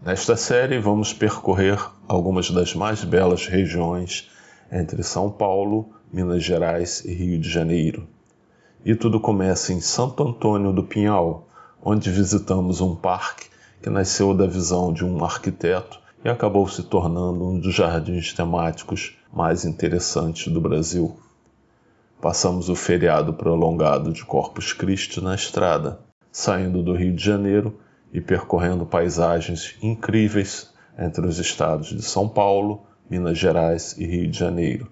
Nesta série vamos percorrer algumas das mais belas regiões entre São Paulo, Minas Gerais e Rio de Janeiro. E tudo começa em Santo Antônio do Pinhal, onde visitamos um parque que nasceu da visão de um arquiteto e acabou se tornando um dos jardins temáticos mais interessantes do Brasil. Passamos o feriado prolongado de Corpus Christi na estrada, saindo do Rio de Janeiro e percorrendo paisagens incríveis entre os estados de São Paulo, Minas Gerais e Rio de Janeiro.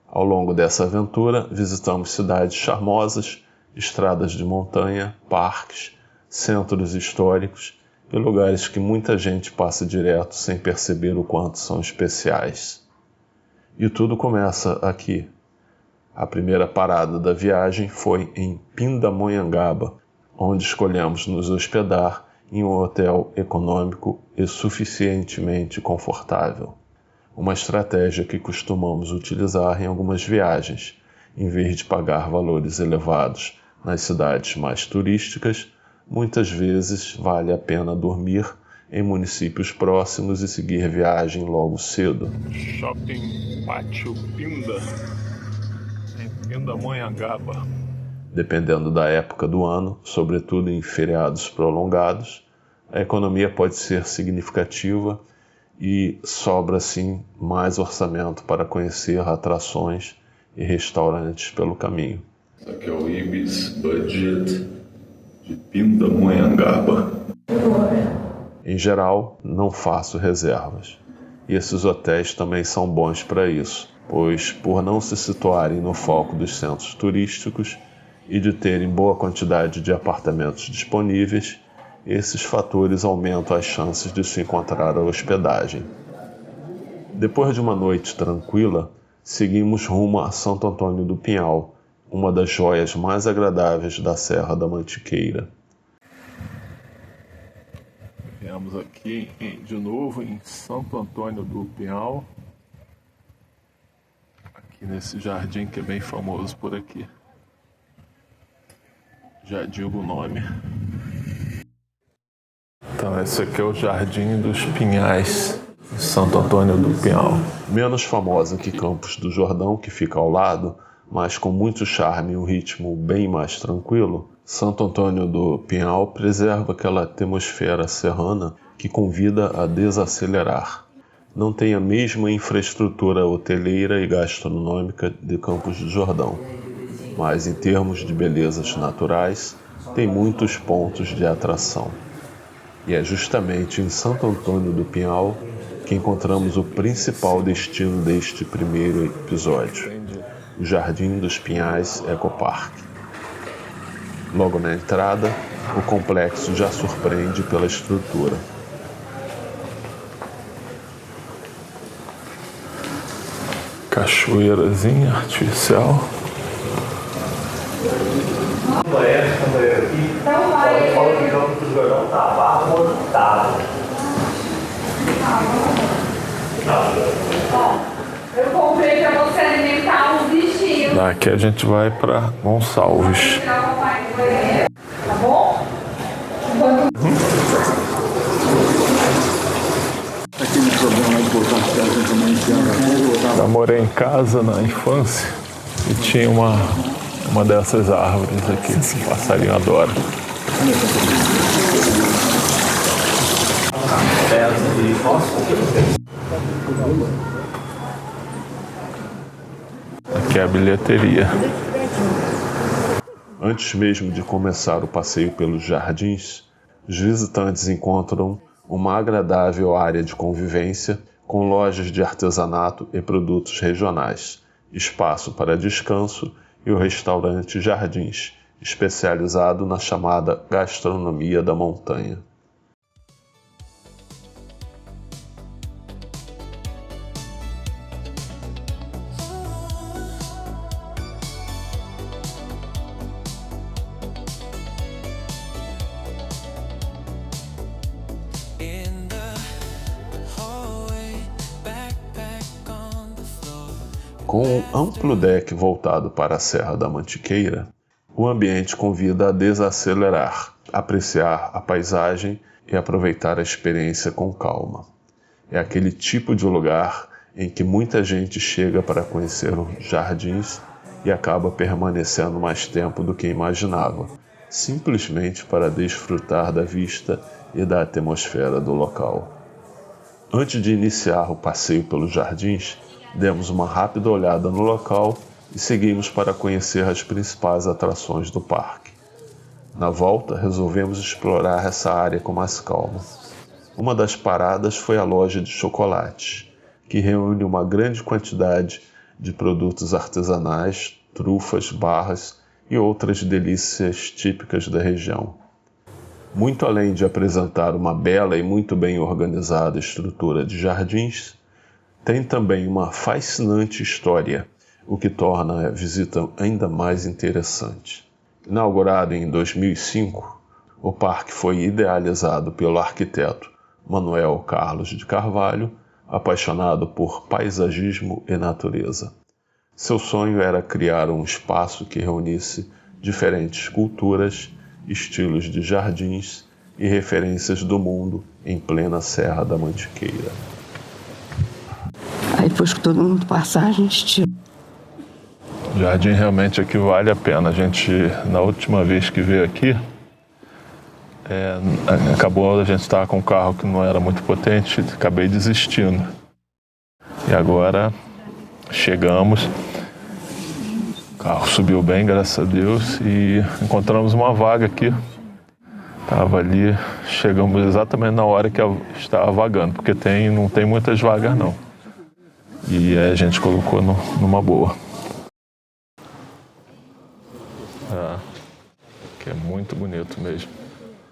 Ao longo dessa aventura, visitamos cidades charmosas, estradas de montanha, parques, centros históricos e lugares que muita gente passa direto sem perceber o quanto são especiais. E tudo começa aqui. A primeira parada da viagem foi em Pindamonhangaba, onde escolhemos nos hospedar em um hotel econômico e suficientemente confortável. Uma estratégia que costumamos utilizar em algumas viagens, em vez de pagar valores elevados nas cidades mais turísticas, muitas vezes vale a pena dormir em municípios próximos e seguir viagem logo cedo. Shopping Pátio Pinda, em Pindamonhangaba. Dependendo da época do ano, sobretudo em feriados prolongados, a economia pode ser significativa e sobra, assim, mais orçamento para conhecer atrações e restaurantes pelo caminho. Esse aqui é o Ibis Budget de Pindamonhangaba. Em geral, não faço reservas. E esses hotéis também são bons para isso, pois, por não se situarem no foco dos centros turísticos e de terem boa quantidade de apartamentos disponíveis, esses fatores aumentam as chances de se encontrar a hospedagem. Depois de uma noite tranquila, seguimos rumo a Santo Antônio do Pinhal, uma das joias mais agradáveis da Serra da Mantiqueira. Viemos aqui de novo em Santo Antônio do Pinhal, aqui nesse jardim que é bem famoso por aqui. Já digo o nome. Então esse aqui é o Jardim dos Pinhais, de Santo Antônio do Pinhal. Menos famosa que Campos do Jordão, que fica ao lado, mas com muito charme e um ritmo bem mais tranquilo, Santo Antônio do Pinhal preserva aquela atmosfera serrana que convida a desacelerar. Não tem a mesma infraestrutura hoteleira e gastronômica de Campos do Jordão, mas em termos de belezas naturais, tem muitos pontos de atração. E é justamente em Santo Antônio do Pinhal que encontramos o principal destino deste primeiro episódio, o Jardim dos Pinhais Ecopark. Logo na entrada, o complexo já surpreende pela estrutura. Cachoeirazinha artificial. Eu comprei pra você alimentar os bichinhos. Daqui a gente vai pra Gonçalves. Tá bom? Já morei em casa na infância e tinha uma dessas árvores aqui que o passarinho adora. Aqui é a bilheteria. Antes mesmo de começar o passeio pelos jardins, os visitantes encontram uma agradável área de convivência com lojas de artesanato e produtos regionais, espaço para descanso e o restaurante Jardins, especializado na chamada gastronomia da montanha. Com um amplo deck voltado para a Serra da Mantiqueira, o ambiente convida a desacelerar, apreciar a paisagem e aproveitar a experiência com calma. É aquele tipo de lugar em que muita gente chega para conhecer os jardins e acaba permanecendo mais tempo do que imaginava, simplesmente para desfrutar da vista e da atmosfera do local. Antes de iniciar o passeio pelos jardins, demos uma rápida olhada no local e seguimos para conhecer as principais atrações do parque. Na volta, resolvemos explorar essa área com mais calma. Uma das paradas foi a loja de chocolates, que reúne uma grande quantidade de produtos artesanais, trufas, barras e outras delícias típicas da região. Muito além de apresentar uma bela e muito bem organizada estrutura de jardins, tem também uma fascinante história, o que torna a visita ainda mais interessante. Inaugurado em 2005, o parque foi idealizado pelo arquiteto Manuel Carlos de Carvalho, apaixonado por paisagismo e natureza. Seu sonho era criar um espaço que reunisse diferentes culturas, estilos de jardins e referências do mundo em plena Serra da Mantiqueira. Aí depois que todo mundo passar, a gente tira. O jardim realmente aqui vale a pena. A gente, na última vez que veio aqui, acabou, a gente estava com um carro que não era muito potente, acabei desistindo. E agora chegamos, o carro subiu bem, graças a Deus, e encontramos uma vaga aqui. Estava ali, chegamos exatamente na hora que estava vagando, porque não tem muitas vagas não. E aí a gente colocou numa boa. Que é muito bonito mesmo.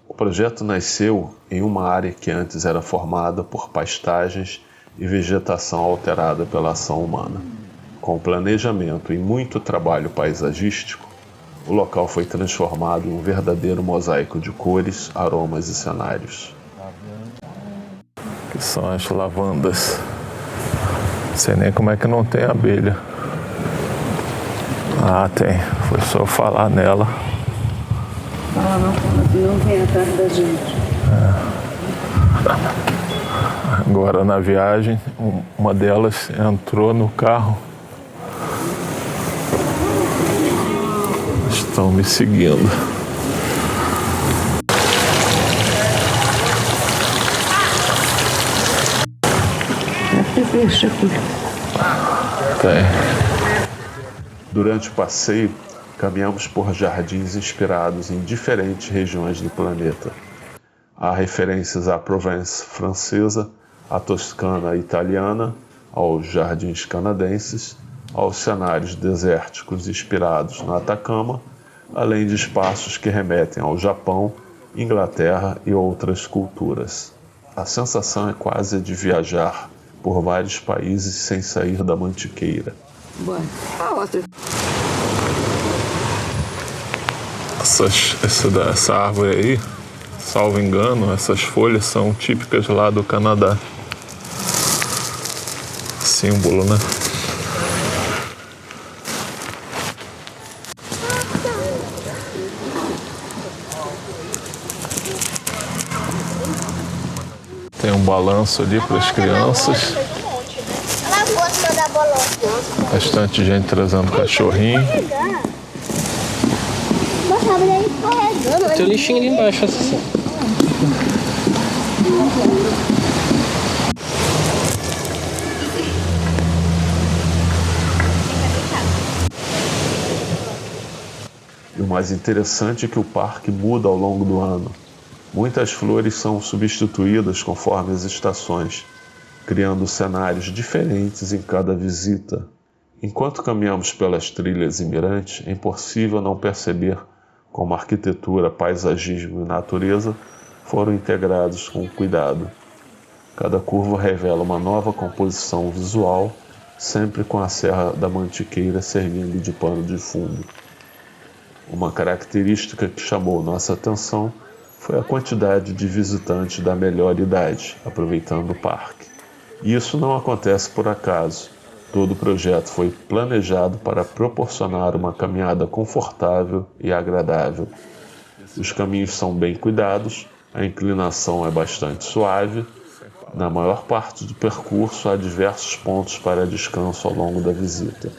O projeto nasceu em uma área que antes era formada por pastagens e vegetação alterada pela ação humana. Com planejamento e muito trabalho paisagístico, o local foi transformado em um verdadeiro mosaico de cores, aromas e cenários. Que são as lavandas. Não sei nem como é que não tem abelha. Ah, tem. Foi só falar nela. Ela não vem atrás da gente. Agora na viagem, uma delas entrou no carro. Estão me seguindo. Deve ter peixe aqui. Tem. Durante o passeio, caminhamos por jardins inspirados em diferentes regiões do planeta. Há referências à Provence francesa, à Toscana italiana, aos jardins canadenses, aos cenários desérticos inspirados no Atacama, além de espaços que remetem ao Japão, Inglaterra e outras culturas. A sensação é quase de viajar por vários países sem sair da Mantiqueira. Bora. A outra. Essa árvore aí, salvo engano, essas folhas são típicas lá do Canadá. Símbolo, né? Tem um balanço ali para as crianças. Bastante gente trazendo cachorrinho. Tem o lixinho ali embaixo, assim. E o mais interessante é que o parque muda ao longo do ano. Muitas flores são substituídas conforme as estações, criando cenários diferentes em cada visita. Enquanto caminhamos pelas trilhas e mirantes, é impossível não perceber como arquitetura, paisagismo e natureza foram integrados com cuidado. Cada curva revela uma nova composição visual, sempre com a Serra da Mantiqueira servindo de pano de fundo. Uma característica que chamou nossa atenção foi a quantidade de visitantes da melhor idade, aproveitando o parque. E isso não acontece por acaso. Todo o projeto foi planejado para proporcionar uma caminhada confortável e agradável. Os caminhos são bem cuidados, a inclinação é bastante suave. Na maior parte do percurso há diversos pontos para descanso ao longo da visita.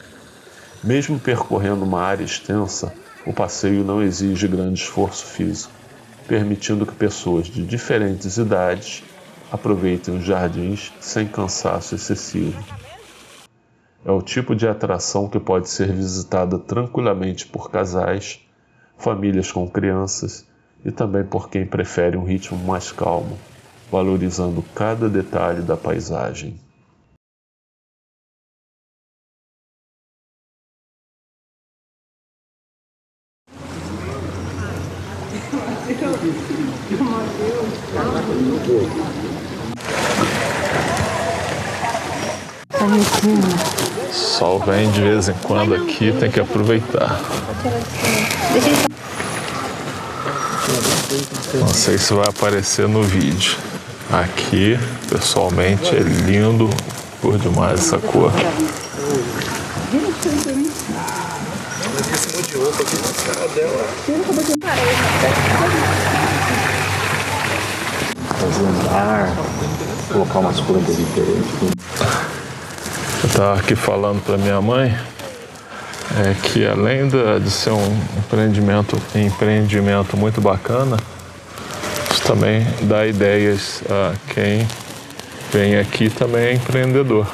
Mesmo percorrendo uma área extensa, o passeio não exige grande esforço físico, permitindo que pessoas de diferentes idades aproveitem os jardins sem cansaço excessivo. É o tipo de atração que pode ser visitada tranquilamente por casais, famílias com crianças e também por quem prefere um ritmo mais calmo, valorizando cada detalhe da paisagem. Sol vem de vez em quando aqui, tem que aproveitar. Não sei se vai aparecer no vídeo. Aqui, pessoalmente, é lindo por demais essa cor. Fazer um bar, colocar umas plantas diferentes. Eu estava aqui falando para minha mãe que além de ser um empreendimento muito bacana, isso também dá ideias a quem vem aqui também é empreendedor,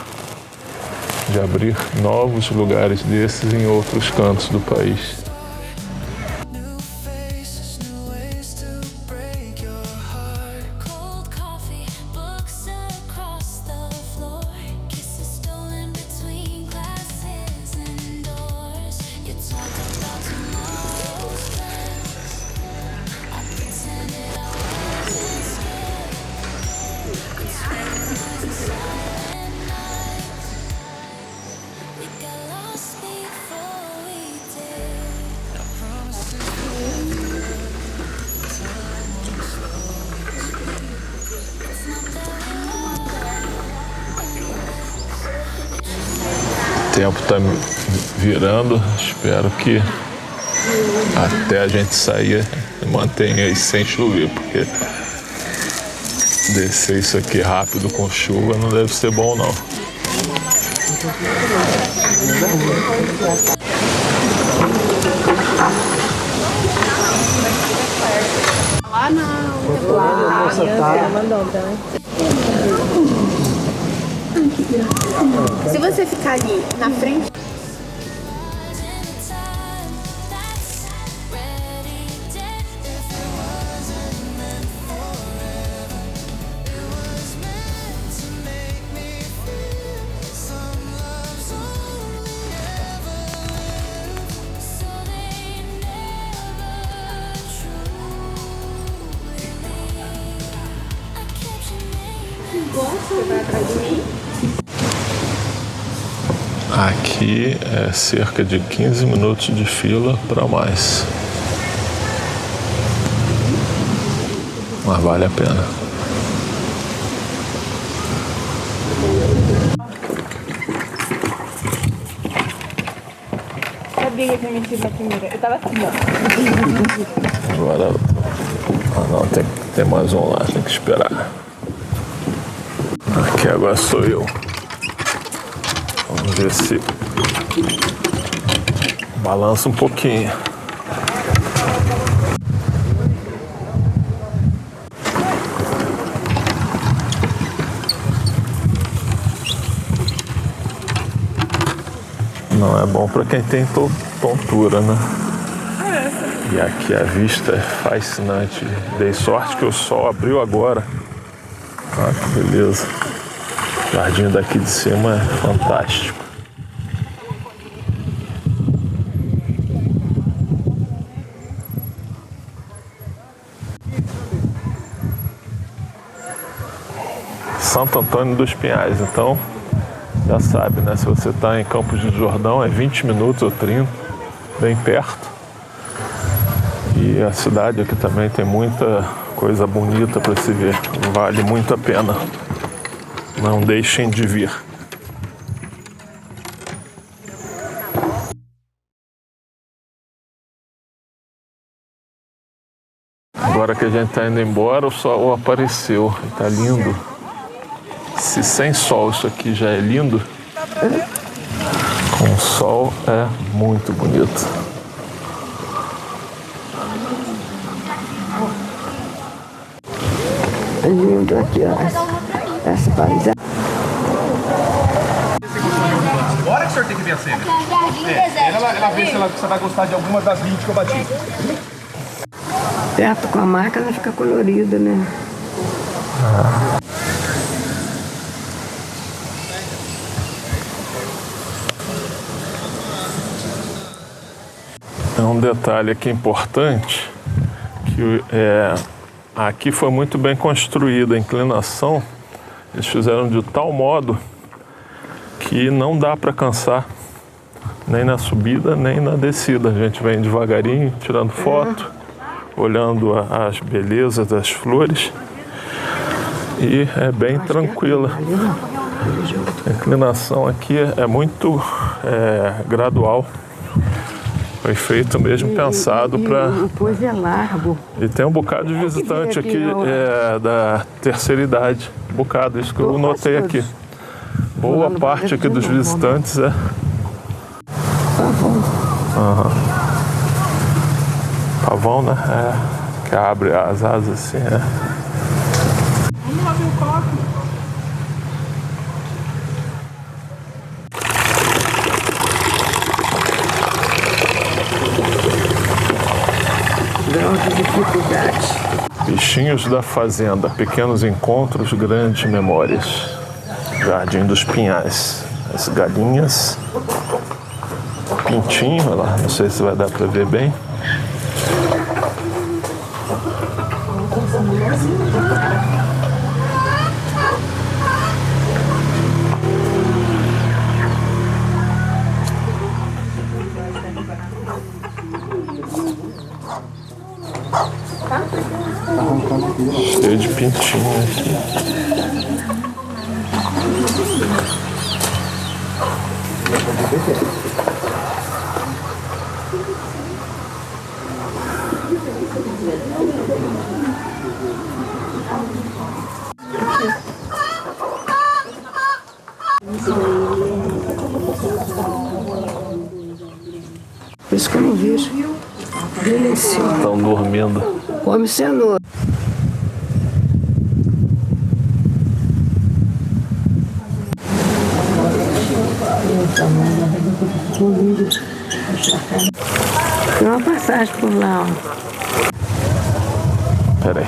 de abrir novos lugares desses em outros cantos do país. O tempo está virando, espero que até a gente sair mantenha aí sem chover, porque descer isso aqui rápido com chuva não deve ser bom não. Se você ficar ali na frente. Você vai atrás de mim? Aqui é cerca de 15 minutos de fila para mais. Mas vale a pena. Sabia que eu tinha mentido na primeira. Eu tava assim, ó. Agora. Ah não, tem mais um lá, tem que esperar. Aqui agora sou eu. Vamos ver se balança um pouquinho. Não é bom para quem tem tontura, né? E aqui a vista é fascinante. Dei sorte que o sol abriu agora. Ah, que beleza. O jardim daqui de cima é fantástico. Santo Antônio dos Pinhais, então já sabe, né? Se você está em Campos do Jordão é 20 minutos ou 30, bem perto. E a cidade aqui também tem muita coisa bonita para se ver, vale muito a pena. Não deixem de vir. Agora que a gente tá indo embora, o sol apareceu. Tá lindo. Se sem sol isso aqui já é lindo, com o sol é muito bonito. É lindo aqui, ó. Essa paisagem. Agora que o senhor tem que ver a cena. Ela vê se você vai gostar de alguma das 20 que eu bati. Perto com a máquina fica colorida, né? É um detalhe aqui importante, que aqui foi muito bem construída a inclinação. Eles fizeram de tal modo que não dá para cansar, nem na subida, nem na descida. A gente vem devagarinho, tirando foto, olhando as belezas das flores, e é bem tranquila. A inclinação aqui é muito gradual. Foi feito mesmo pensado para... Pois é largo. E tem um bocado de visitante aqui da terceira idade. Um bocado, isso que eu notei aqui. Boa parte aqui dos visitantes é... Pavão. Pavão, né? Que abre as asas assim, Vamos lá ver o coque. Bichinhos da fazenda, pequenos encontros, grandes memórias. Jardim dos Pinhais. As galinhas. Pintinho, olha lá, não sei se vai dar para ver bem. Cheio de pintinho aqui. Por isso que eu não vejo. Estão dormindo. Come cenoura. Tem uma passagem por lá, ó. Peraí.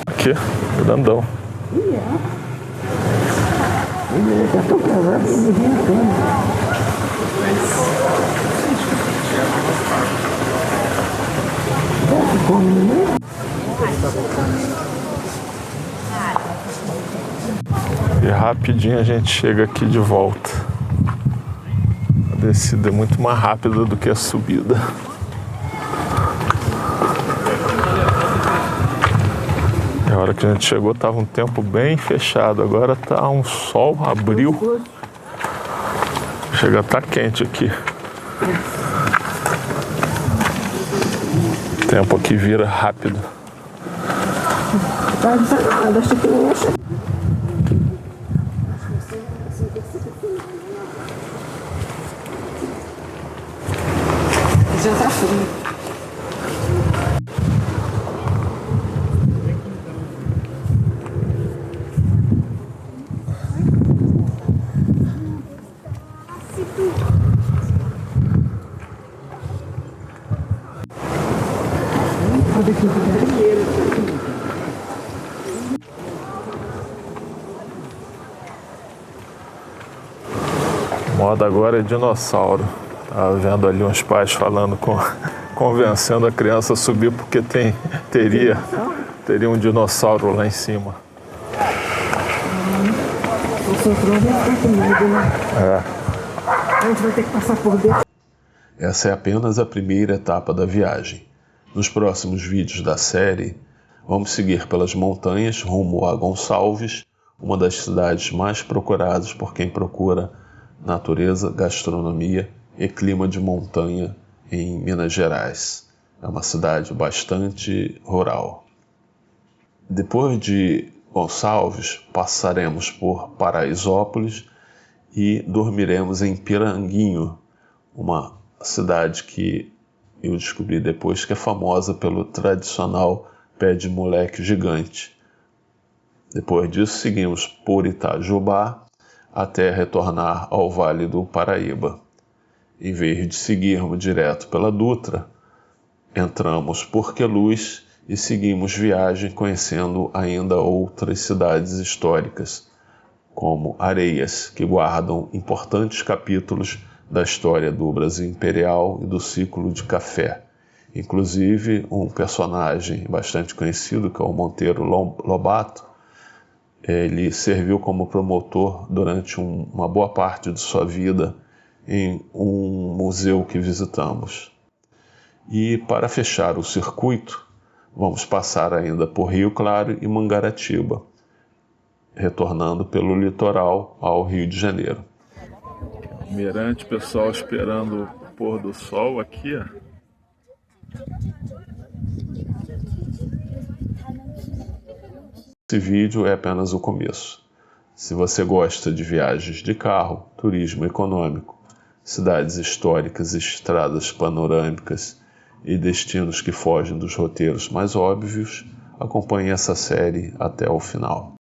Aqui, grandão. E rapidinho a gente chega aqui de volta. A descida é muito mais rápida do que a subida. A hora que a gente chegou estava um tempo bem fechado, agora tá um sol, abriu. Chega a estar quente aqui. O tempo aqui vira rápido. Já tá frio. Moda agora é dinossauro. Tava vendo ali uns pais falando, convencendo a criança a subir porque teria Teria um dinossauro lá em cima. O sofreu bastante medo, né? A gente vai ter que passar por dentro. Essa é apenas a primeira etapa da viagem. Nos próximos vídeos da série, vamos seguir pelas montanhas rumo a Gonçalves, uma das cidades mais procuradas por quem procura natureza, gastronomia e clima de montanha em Minas Gerais. É uma cidade bastante rural. Depois de Gonçalves, passaremos por Paraisópolis e dormiremos em Piranguinho, uma cidade que eu descobri depois que é famosa pelo tradicional pé de moleque gigante. Depois disso, seguimos por Itajubá até retornar ao Vale do Paraíba. Em vez de seguirmos direto pela Dutra, entramos por Queluz e seguimos viagem conhecendo ainda outras cidades históricas, como Areias, que guardam importantes capítulos da história do Brasil Imperial e do ciclo de café. Inclusive, um personagem bastante conhecido, que é o Monteiro Lobato, ele serviu como promotor durante uma boa parte de sua vida em um museu que visitamos. E para fechar o circuito, vamos passar ainda por Rio Claro e Mangaratiba, retornando pelo litoral ao Rio de Janeiro. Mirante, pessoal esperando o pôr do sol aqui, ó. Esse vídeo é apenas o começo. Se você gosta de viagens de carro, turismo econômico, cidades históricas, estradas panorâmicas e destinos que fogem dos roteiros mais óbvios, acompanhe essa série até o final.